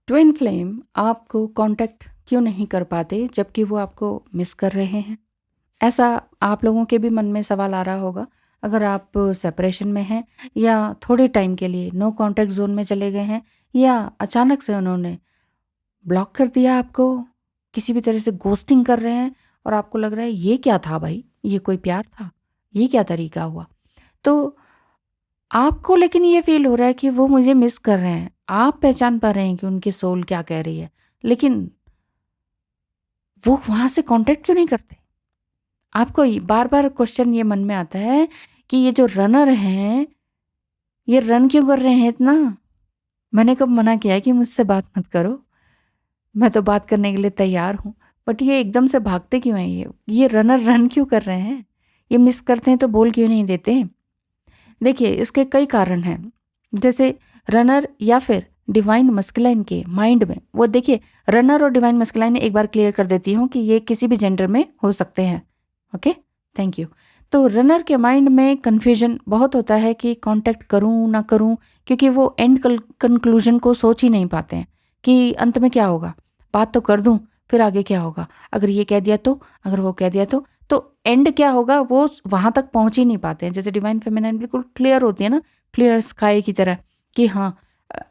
Twin flame आपको contact क्यों नहीं कर पाते जबकि वो आपको मिस कर रहे हैं? ऐसा आप लोगों के भी मन में सवाल आ रहा होगा। अगर आप सेपरेशन में हैं या थोड़े टाइम के लिए नो कांटेक्ट ज़ोन में चले गए हैं या अचानक से उन्होंने ब्लॉक कर दिया आपको, किसी भी तरह से घोस्टिंग कर रहे हैं और आपको लग रहा है ये क्या था भाई? ये कोई प्यार था? ये क्या तरीका हुआ? तो आपको लेकिन ये फ़ील हो रहा है कि वो मुझे मिस कर रहे हैं। आप पहचान पा रहे हैं कि उनकी सोल क्या कह रही है। लेकिन वो वहाँ से कॉन्टैक्ट क्यों नहीं करते? आपको बार-बार क्वेश्चन ये मन में आता है कि ये जो रनर हैं, ये रन क्यों कर रहे हैं इतना? मैंने कब मना किया है कि मुझसे बात मत करो? मैं तो बात करने के लिए तैयार हूँ। बट ये एकदम से भागते क्यों हैं ये? ये रनर रन क्यों कर रहे हैं? ये मिस करते हैं तो बोल क्यों नहीं देते? देखिए, इसके कई कारण हैं। जैसे रनर या फिर डिवाइन मस्कुलाइन के माइंड में, वो देखिए, रनर और डिवाइन मस्कुलाइन एक बार क्लियर कर देती हूँ कि ये किसी भी जेंडर में हो सकते हैं। Okay, thank you. तो रनर के माइंड में कन्फ्यूजन बहुत होता है कि कांटेक्ट करूँ ना करूँ, क्योंकि वो एंड कंक्लूजन को सोच ही नहीं पाते हैं कि अंत में क्या होगा। बात तो कर दूँ, फिर आगे क्या होगा? अगर ये कह दिया तो, अगर वो कह दिया तो एंड क्या होगा वो वहाँ तक पहुँच ही नहीं पाते हैं। जैसे डिवाइन फेमिनाइन बिल्कुल क्लियर होती है ना, क्लियर स्काई की तरह कि हाँ,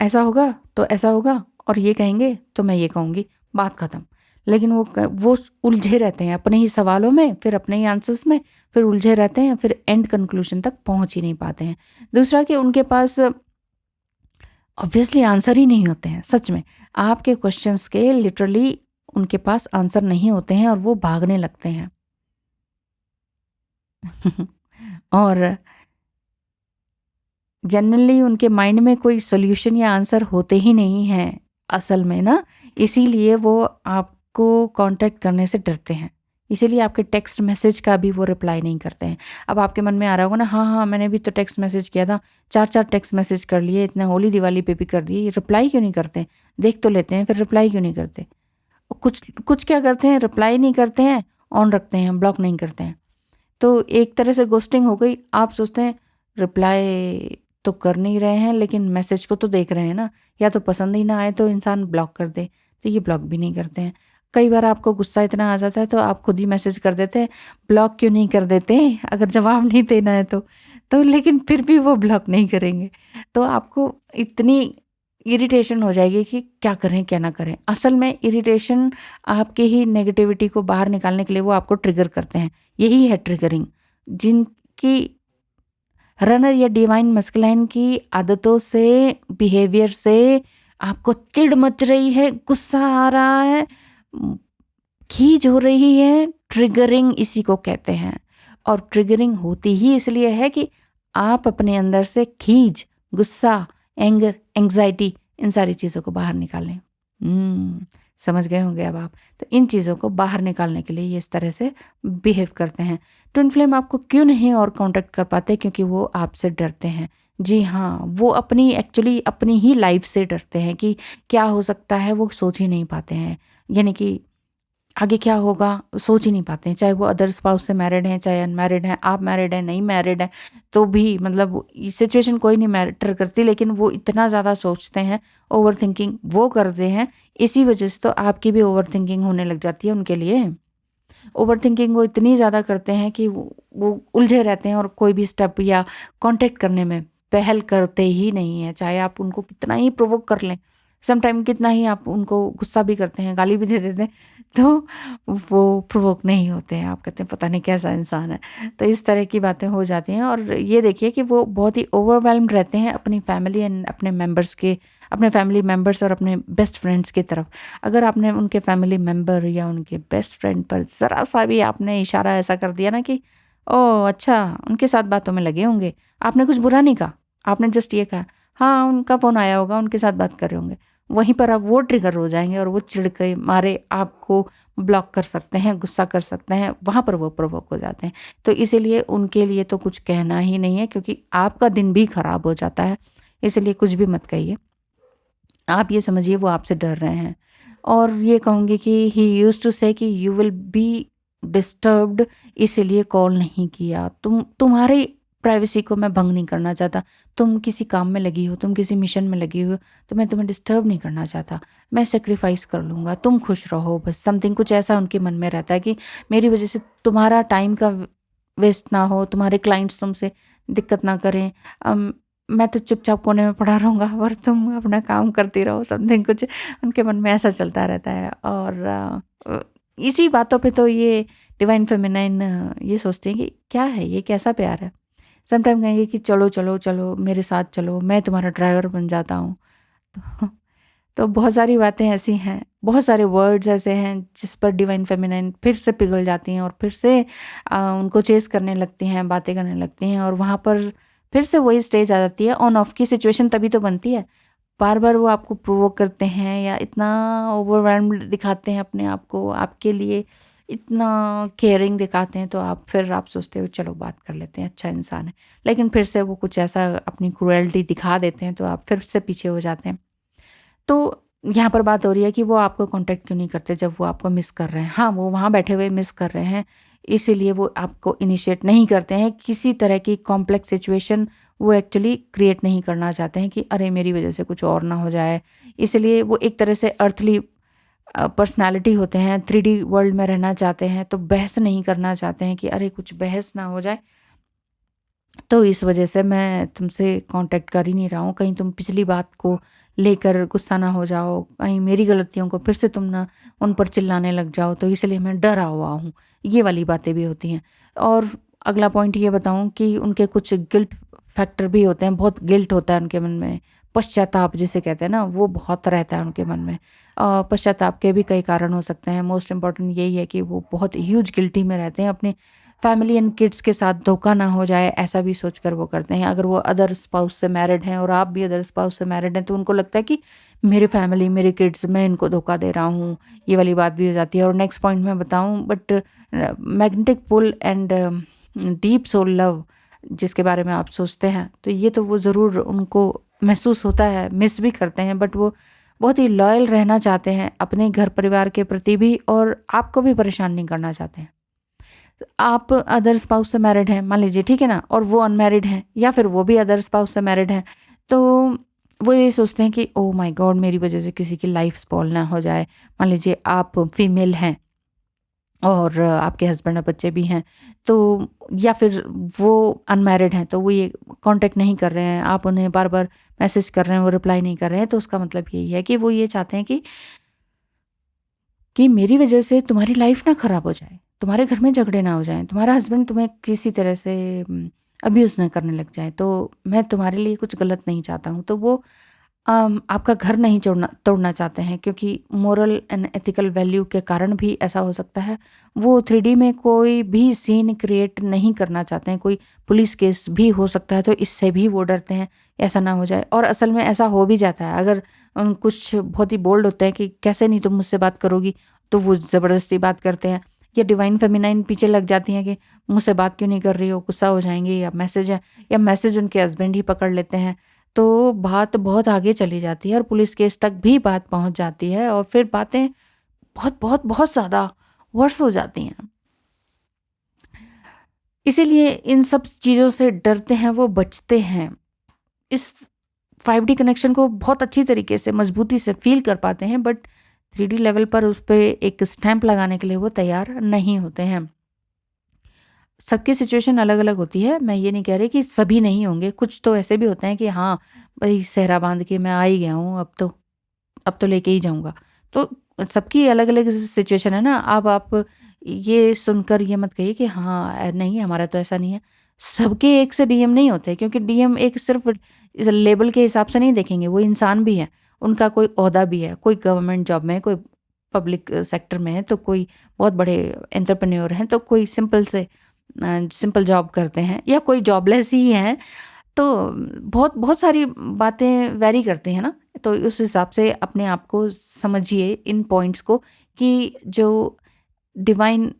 ऐसा होगा तो ऐसा होगा और ये कहेंगे तो मैं ये कहूँगी, बात खत्म। लेकिन वो उलझे रहते हैं अपने ही सवालों में, फिर अपने ही आंसर्स में, फिर उलझे रहते हैं, फिर एंड कंक्लूजन तक पहुँच ही नहीं पाते हैं। दूसरा कि उनके पास ऑब्वियसली आंसर ही नहीं होते हैं, सच में। आपके क्वेश्चंस के लिटरली उनके पास आंसर नहीं होते हैं और वो भागने लगते हैं। और जनरली उनके माइंड में कोई सॉल्यूशन या आंसर होते ही नहीं हैं असल में ना, इसीलिए वो आपको कांटेक्ट करने से डरते हैं। इसीलिए आपके टेक्स्ट मैसेज का भी वो रिप्लाई नहीं करते हैं। अब आपके मन में आ रहा होगा ना, हाँ हाँ, मैंने भी तो टेक्स्ट मैसेज किया था, 4-4 टेक्स्ट मैसेज कर लिए, इतने होली दिवाली पे भी कर दिए, ये रिप्लाई क्यों नहीं करते? देख तो लेते हैं, फिर रिप्लाई क्यों नहीं करते? और कुछ कुछ क्या करते हैं, रिप्लाई नहीं करते हैं, ऑन रखते हैं, ब्लॉक नहीं करते हैं। तो एक तरह से घोस्टिंग हो गई। आप सोचते हैं रिप्लाई तो कर नहीं रहे हैं लेकिन मैसेज को तो देख रहे हैं ना, या तो पसंद ही ना आए तो इंसान ब्लॉक कर दे, तो ये ब्लॉक भी नहीं करते हैं। कई बार आपको गुस्सा इतना आ जाता है तो आप खुद ही मैसेज कर देते हैं, ब्लॉक क्यों नहीं कर देते अगर जवाब नहीं देना है तो लेकिन फिर भी वो ब्लॉक नहीं करेंगे। तो आपको इतनी इरिटेशन हो जाएगी कि क्या करें क्या ना करें। असल में इरिटेशन आपके ही नेगेटिविटी को बाहर निकालने के लिए वो आपको ट्रिगर करते हैं। यही है ट्रिगरिंग। जिनकी रनर या डिवाइन मस्कुलाइन की आदतों से, बिहेवियर से आपको चिढ़ मच रही है, गुस्सा आ रहा है, खीज हो रही है, ट्रिगरिंग इसी को कहते हैं। और ट्रिगरिंग होती ही इसलिए है कि आप अपने अंदर से खीज, गुस्सा, एंगर, एंग्जाइटी, इन सारी चीज़ों को बाहर निकालें। समझ गए होंगे अब आप। तो इन चीज़ों को बाहर निकालने के लिए ये इस तरह से बिहेव करते हैं। ट्विन फ्लेम आपको क्यों नहीं और कांटेक्ट कर पाते? क्योंकि वो आपसे डरते हैं। जी हाँ, वो अपनी एक्चुअली अपनी ही लाइफ से डरते हैं कि क्या हो सकता है, वो सोच ही नहीं पाते हैं। यानी कि आगे क्या होगा सोच ही नहीं पाते हैं। चाहे वो अदर स्पाउस से मैरिड हैं, चाहे अनमैरिड हैं, आप मैरिड हैं, नहीं मैरिड हैं, तो भी मतलब सिचुएशन कोई नहीं मैटर करती, लेकिन वो इतना ज़्यादा सोचते हैं, ओवर थिंकिंग वो करते हैं। इसी वजह से तो आपकी भी ओवर थिंकिंग होने लग जाती है उनके लिए। ओवर थिंकिंग वो इतनी ज़्यादा करते हैं कि वो उलझे रहते हैं और कोई भी स्टेप या कांटेक्ट करने में पहल करते ही नहीं है, चाहे आप उनको कितना ही प्रोवोक कर लें। सम टाइम कितना ही आप उनको गुस्सा भी करते हैं, गाली भी दे देते हैं, तो वो प्रोवोक नहीं होते हैं। आप कहते हैं पता नहीं कैसा इंसान है। तो इस तरह की बातें हो जाती हैं। और ये देखिए कि वो बहुत ही ओवरवेल्म्ड रहते हैं अपनी फैमिली एंड अपने मेंबर्स के, अपने फैमिली मेंबर्स और अपने बेस्ट फ्रेंड्स की तरफ। अगर आपने उनके फैमिली मेंबर या उनके बेस्ट फ्रेंड पर ज़रा सा भी आपने इशारा ऐसा कर दिया ना कि ओह अच्छा, उनके साथ बातों में लगे होंगे, आपने कुछ बुरा नहीं कहा, आपने जस्ट ये कहा हाँ उनका फ़ोन आया होगा, उनके साथ बात कर रहे होंगे, वहीं पर आप वो ट्रिगर हो जाएंगे और वो चिढ़ के मारे आपको ब्लॉक कर सकते हैं, गुस्सा कर सकते हैं, वहाँ पर वो प्रोवोक हो जाते हैं। तो इसीलिए उनके लिए तो कुछ कहना ही नहीं है, क्योंकि आपका दिन भी खराब हो जाता है। इसलिए कुछ भी मत कहिए। आप ये समझिए वो आपसे डर रहे हैं। और ये कहूँगी कि ही यूज्ड टू से कि यू विल बी डिस्टर्ब्ड, इसीलिए कॉल नहीं किया। तुम्हारे प्राइवेसी को मैं भंग नहीं करना चाहता। तुम किसी काम में लगी हो, तुम किसी मिशन में लगी हो, तो मैं तुम्हें डिस्टर्ब नहीं करना चाहता। मैं सैक्रिफाइस कर लूँगा, तुम खुश रहो बस। समथिंग कुछ ऐसा उनके मन में रहता है कि मेरी वज़ह से तुम्हारा टाइम का वेस्ट ना हो, तुम्हारे क्लाइंट्स तुमसे दिक्कत ना करें। मैं तो चुपचाप कोने में पड़ा रहूँगा और तुम अपना काम करती रहो। समथिंग कुछ उनके मन में ऐसा चलता रहता है। और इसी बातों पे तो ये डिवाइन फेमिनाइन ये सोचते हैं कि क्या है ये, कैसा प्यार है। समटाइम कहेंगे कि चलो चलो चलो मेरे साथ चलो, मैं तुम्हारा ड्राइवर बन जाता हूँ। तो तो बहुत सारी बातें ऐसी हैं, बहुत सारे वर्ड्स ऐसे हैं जिस पर डिवाइन फेमिनाइन फिर से पिघल जाती हैं और फिर से उनको चेस करने लगती हैं, बातें करने लगती हैं। और वहाँ पर फिर से वही स्टेज आ जाती है, ऑन ऑफ की सिचुएशन तभी तो बनती है। बार बार वो आपको प्रोवोक करते हैं या इतना ओवरवेल्म्ड दिखाते हैं अपने आप को, आपके लिए इतना केयरिंग दिखाते हैं, तो आप सोचते हो चलो बात कर लेते हैं, अच्छा इंसान है। लेकिन फिर से वो कुछ ऐसा अपनी क्रूएल्टी दिखा देते हैं तो आप फिर से पीछे हो जाते हैं। तो यहाँ पर बात हो रही है कि वो आपको कांटेक्ट क्यों नहीं करते जब वो आपको मिस कर रहे हैं। हाँ, वो वहाँ बैठे हुए मिस कर रहे हैं, इसीलिए वो आपको इनिशिएट नहीं करते हैं। किसी तरह की कॉम्प्लेक्स सिचुएशन वो एक्चुअली क्रिएट नहीं करना चाहते हैं कि अरे मेरी वजह से कुछ और ना हो जाए। इसलिए वो एक तरह से अर्थली पर्सनैलिटी होते हैं, 3D वर्ल्ड में रहना चाहते हैं, तो बहस नहीं करना चाहते हैं कि अरे कुछ बहस ना हो जाए। तो इस वजह से मैं तुमसे कांटेक्ट कर ही नहीं रहा हूँ, कहीं तुम पिछली बात को लेकर गुस्सा ना हो जाओ, कहीं मेरी गलतियों को फिर से तुम ना उन पर चिल्लाने लग जाओ, तो इसलिए मैं डरा हुआ हूँ। ये वाली बातें भी होती हैं। और अगला पॉइंट ये बताऊँ कि उनके कुछ गिल्ट फैक्टर भी होते हैं, बहुत गिल्ट होता है उनके मन में। पश्चाताप जिसे कहते हैं ना, वो बहुत रहता है उनके मन में। पश्चाताप के भी कई कारण हो सकते हैं। मोस्ट इम्पॉर्टेंट यही है कि वो बहुत ह्यूज गिल्टी में रहते हैं, अपने फैमिली एंड किड्स के साथ धोखा ना हो जाए ऐसा भी सोचकर वो करते हैं। अगर वो अदर स्पाउस से मैरिड हैं और आप भी अदर स्पाउस से मैरिड हैं, तो उनको लगता है कि मेरी फैमिली, मेरे किड्स, मैं इनको धोखा दे रहा हूँ। ये वाली बात भी हो जाती है। और नेक्स्ट पॉइंट मैं बताऊँ, but magnetic pull and deep soul love जिसके बारे में आप सोचते हैं, तो ये तो वो ज़रूर उनको महसूस होता है, मिस भी करते हैं, बट वो बहुत ही लॉयल रहना चाहते हैं अपने घर परिवार के प्रति भी, और आपको भी परेशान नहीं करना चाहते हैं। आप अदर स्पाउस से मैरिड हैं मान लीजिए, ठीक है ना, और वो अनमैरिड हैं, या फिर वो भी अदर स्पाउस से मैरिड हैं, तो वो ये सोचते हैं कि ओह माय गॉड मेरी वजह से किसी की लाइफ स्पॉइल ना हो जाए। मान लीजिए आप फीमेल हैं और आपके हस्बैंड और बच्चे भी हैं, तो या फिर वो अनमैरिड हैं, तो वो ये कांटेक्ट नहीं कर रहे हैं, आप उन्हें बार बार मैसेज कर रहे हैं, वो रिप्लाई नहीं कर रहे हैं, तो उसका मतलब यही है कि वो ये चाहते हैं कि मेरी वजह से तुम्हारी लाइफ ना ख़राब हो जाए, तुम्हारे घर में झगड़े ना हो जाएँ, तुम्हारा हस्बैंड तुम्हें किसी तरह से अब्यूज़ ना करने लग जाए, तो मैं तुम्हारे लिए कुछ गलत नहीं चाहता हूँ। तो वो आपका घर नहीं तोड़ना चाहते हैं, क्योंकि मोरल एंड एथिकल वैल्यू के कारण भी ऐसा हो सकता है। वो 3D में कोई भी सीन क्रिएट नहीं करना चाहते हैं, कोई पुलिस केस भी हो सकता है, तो इससे भी वो डरते हैं ऐसा ना हो जाए। और असल में ऐसा हो भी जाता है, अगर कुछ बहुत ही बोल्ड होते हैं कि कैसे नहीं तुम मुझसे बात करोगी, तो वो ज़बरदस्ती बात करते हैं। या डिवाइन फेमिनाइन पीछे लग जाती हैं कि मुझसे बात क्यों नहीं कर रही हो, गुस्सा हो जाएंगे, या मैसेज है, या मैसेज उनके हस्बैंड ही पकड़ लेते हैं, तो बात बहुत आगे चली जाती है और पुलिस केस तक भी बात पहुंच जाती है, और फिर बातें बहुत बहुत बहुत ज़्यादा वर्ष हो जाती हैं। इसीलिए इन सब चीज़ों से डरते हैं, वो बचते हैं। इस 5D कनेक्शन को बहुत अच्छी तरीके से मजबूती से फील कर पाते हैं, बट 3D लेवल पर उस पर एक स्टैंप लगाने के लिए वो तैयार नहीं होते हैं। सबकी सिचुएशन अलग अलग होती है, मैं ये नहीं कह रही कि सभी नहीं होंगे, कुछ तो ऐसे भी होते हैं कि हाँ भाई सेहरा बांध के मैं आ ही गया हूँ, अब तो लेके ही जाऊंगा। तो सबकी अलग अलग सिचुएशन है ना। अब आप ये सुनकर ये मत कहिए कि हाँ नहीं हमारा तो ऐसा नहीं है। सबके एक से डीएम नहीं होते, क्योंकि डीएम एक सिर्फ इस लेबल के हिसाब से नहीं देखेंगे, वो इंसान भी है, उनका कोई ओहदा भी है, कोई गवर्नमेंट जॉब में है, कोई पब्लिक सेक्टर में है, तो कोई बहुत बड़े एंटरप्रेन्योर हैं, तो कोई सिंपल जॉब करते हैं, या कोई जॉबलेस ही हैं। तो बहुत बहुत सारी बातें वैरी करती हैं ना। तो उस हिसाब से अपने आप को समझिए इन पॉइंट्स को, कि जो डिवाइन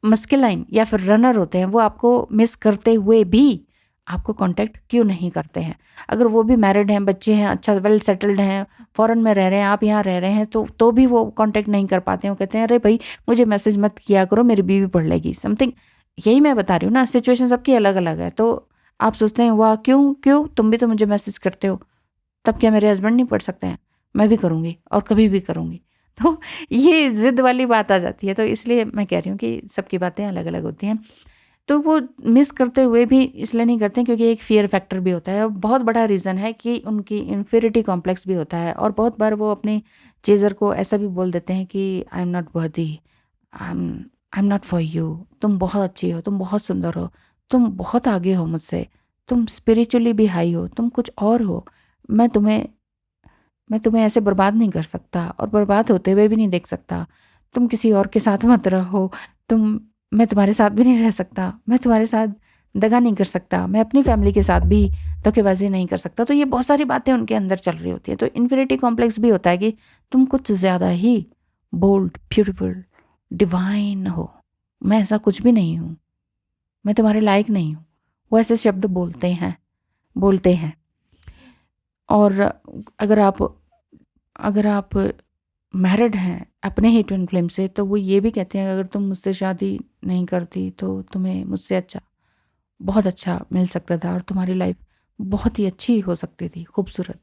मस्कुलाइन या फिर रनर होते हैं, वो आपको मिस करते हुए भी आपको कांटेक्ट क्यों नहीं करते हैं। अगर वो भी मैरिड हैं, बच्चे हैं, अच्छा वेल सेटल्ड हैं, फॉरेन में रह रहे हैं, आप यहाँ रह रहे हैं, तो भी वो कांटेक्ट नहीं कर पाते हैं। वो कहते हैं अरे भाई मुझे मैसेज मत किया करो, मेरी बीवी पढ़ लेगी, समथिंग यही मैं बता रही हूँ ना, सिचुएशन सबकी अलग अलग है। तो आप सोचते हैं वाह क्यों क्यों तुम भी तो मुझे मैसेज करते हो, तब क्या मेरे हस्बैंड नहीं पढ़ सकते हैं? मैं भी करूँगी और कभी भी करूँगी। तो ये ज़िद वाली बात आ जाती है। तो इसलिए मैं कह रही हूँ कि सबकी बातें अलग अलग होती हैं। तो वो मिस करते हुए भी इसलिए नहीं करते क्योंकि एक फ़ियर फैक्टर भी होता है। बहुत बड़ा रीज़न है कि उनकी इन्फीरियरिटी कॉम्प्लेक्स भी होता है, और बहुत बार वो अपने चेज़र को ऐसा भी बोल देते हैं कि I am not worthy, I am not for you. तुम बहुत अच्छी हो, तुम बहुत सुंदर हो, तुम बहुत आगे हो मुझसे, तुम स्पिरिचुअली भी हाई हो, तुम कुछ और हो। मैं तुम्हें मैं तुम्हें ऐसे बर्बाद नहीं कर सकता और बर्बाद होते हुए भी नहीं देख सकता। तुम किसी और के साथ मत रहो। तुम मैं तुम्हारे साथ भी नहीं रह सकता। मैं तुम्हारे साथ दगा नहीं कर सकता। मैं अपनी फैमिली के साथ भी धोखेबाजी नहीं कर सकता। तो ये बहुत सारी बातें उनके अंदर चल रही होती है। तो इन्फिनिटी कॉम्प्लेक्स भी होता है कि तुम कुछ ज़्यादा ही बोल्ड, ब्यूटीफुल, डिवाइन हो। मैं ऐसा कुछ भी नहीं हूँ। मैं तुम्हारे लायक नहीं हूँ। वो ऐसे शब्द बोलते हैं। और अगर आप मैरिड हैं अपने ही ट्विन फ्लेम से, तो वो ये भी कहते हैं अगर तुम मुझसे शादी नहीं करती तो तुम्हें मुझसे अच्छा, बहुत अच्छा मिल सकता था और तुम्हारी लाइफ बहुत ही अच्छी हो सकती थी, खूबसूरत।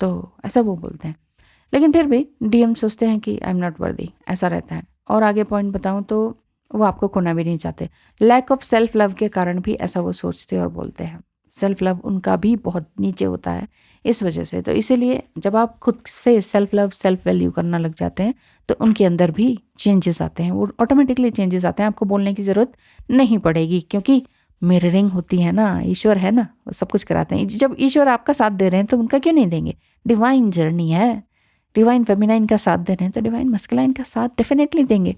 तो ऐसा वो बोलते हैं। लेकिन फिर भी डीएम सोचते हैं कि आई एम नॉट वर्दी, ऐसा रहता है। और आगे पॉइंट बताऊं तो वो आपको खोना भी नहीं चाहते। लैक ऑफ सेल्फ लव के कारण भी ऐसा वो सोचते और बोलते हैं। सेल्फ लव उनका भी बहुत नीचे होता है इस वजह से। तो इसीलिए जब आप खुद से सेल्फ लव, सेल्फ वैल्यू करना लग जाते हैं तो उनके अंदर भी चेंजेस आते हैं। वो ऑटोमेटिकली चेंजेस आते हैं, आपको बोलने की ज़रूरत नहीं पड़ेगी, क्योंकि मिररिंग होती है ना, ईश्वर है ना, वो सब कुछ कराते हैं। जब ईश्वर आपका साथ दे रहे हैं तो उनका क्यों नहीं देंगे? डिवाइन जर्नी है। डिवाइन फेमिनाइन का साथ दे रहे हैं तो डिवाइन मस्कुलाइन का साथ डेफिनेटली देंगे।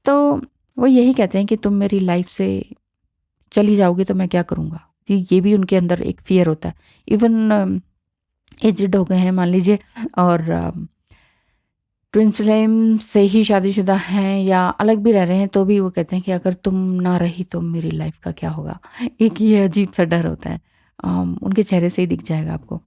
तो वो यही कहते हैं कि तुम मेरी लाइफ से चली जाओगी तो मैं क्या करूँगा। ये भी उनके अंदर एक फियर होता है। इवन एजड हो गए हैं मान लीजिए, और ट्विन फ्लेम से ही शादीशुदा हैं या अलग भी रह रहे हैं, तो भी वो कहते हैं कि अगर तुम ना रही तो मेरी लाइफ का क्या होगा। एक ये अजीब सा डर होता है। उनके चेहरे से ही दिख जाएगा आपको।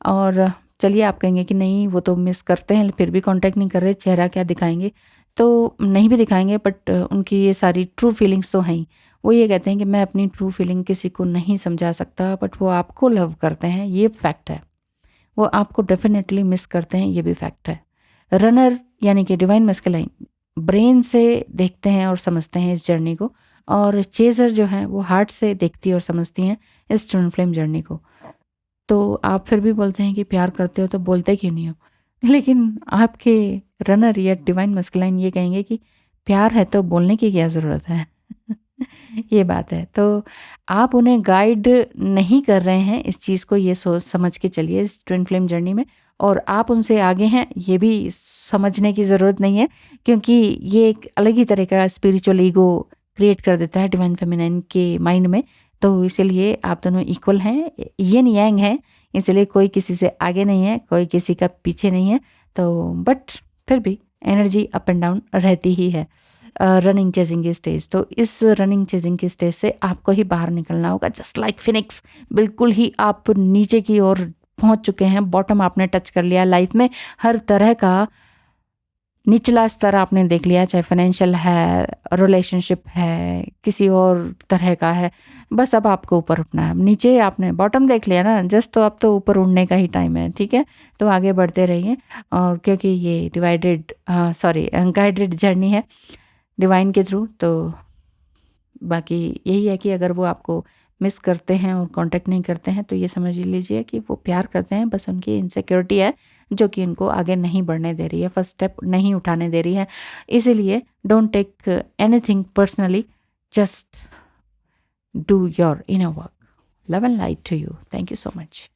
और चलिए आप कहेंगे कि नहीं वो तो मिस करते हैं फिर भी कांटेक्ट नहीं कर रहे, चेहरा क्या दिखाएंगे। तो नहीं भी दिखाएंगे, बट उनकी ये सारी ट्रू फीलिंग्स तो हैं ही। वो ये कहते हैं कि मैं अपनी ट्रू फीलिंग किसी को नहीं समझा सकता, बट वो आपको लव करते हैं, ये फैक्ट है। वो आपको डेफिनेटली मिस करते हैं, ये भी फैक्ट है। रनर यानी कि डिवाइन मस्कुलाइन ब्रेन से देखते हैं और समझते हैं इस जर्नी को, और चेजर जो है वो हार्ट से देखती और समझती हैं इस ट्विन फ्लेम जर्नी को। तो आप फिर भी बोलते हैं कि प्यार करते हो, तो बोलते क्यों नहीं हो? लेकिन आपके रनर या डिवाइन मस्कुलाइन ये कहेंगे कि प्यार है तो बोलने की क्या ज़रूरत है। ये बात है। तो आप उन्हें गाइड नहीं कर रहे हैं इस चीज़ को, ये सोच समझ के चलिए इस ट्विन फ्लेम जर्नी में। और आप उनसे आगे हैं ये भी समझने की ज़रूरत नहीं है, क्योंकि ये एक अलग ही तरह का स्पिरिचुअल ईगो क्रिएट कर देता है डिवाइन फेमिनाइन के माइंड में। तो इसीलिए आप दोनों इक्वल हैं, यिन यांग हैं। इसलिए कोई किसी से आगे नहीं है, कोई किसी का पीछे नहीं है। तो बट फिर भी एनर्जी अप एंड डाउन रहती ही है रनिंग चेजिंग की स्टेज। तो इस रनिंग चेजिंग की स्टेज से आपको ही बाहर निकलना होगा, जस्ट लाइक फिनिक्स। बिल्कुल ही आप नीचे की ओर पहुंच चुके हैं, बॉटम आपने टच कर लिया। लाइफ में हर तरह का निचला स्तर आपने देख लिया, चाहे फाइनेंशियल है, रिलेशनशिप है, किसी और तरह का है। बस अब आपको ऊपर उठना है। नीचे आपने बॉटम देख लिया ना, जस्ट तो अब तो ऊपर उड़ने का ही टाइम है, ठीक है। तो आगे बढ़ते रहिए, और क्योंकि ये गाइडेड जर्नी है डिवाइन के थ्रू। तो बाकी यही है कि अगर वो आपको मिस करते हैं और कांटेक्ट नहीं करते हैं तो ये समझ लीजिए कि वो प्यार करते हैं, बस उनकी इनसिक्योरिटी है जो कि उनको आगे नहीं बढ़ने दे रही है, फर्स्ट स्टेप नहीं उठाने दे रही है। इसीलिए don't take anything personally, just do your inner work. Love and light to you. Thank you so much.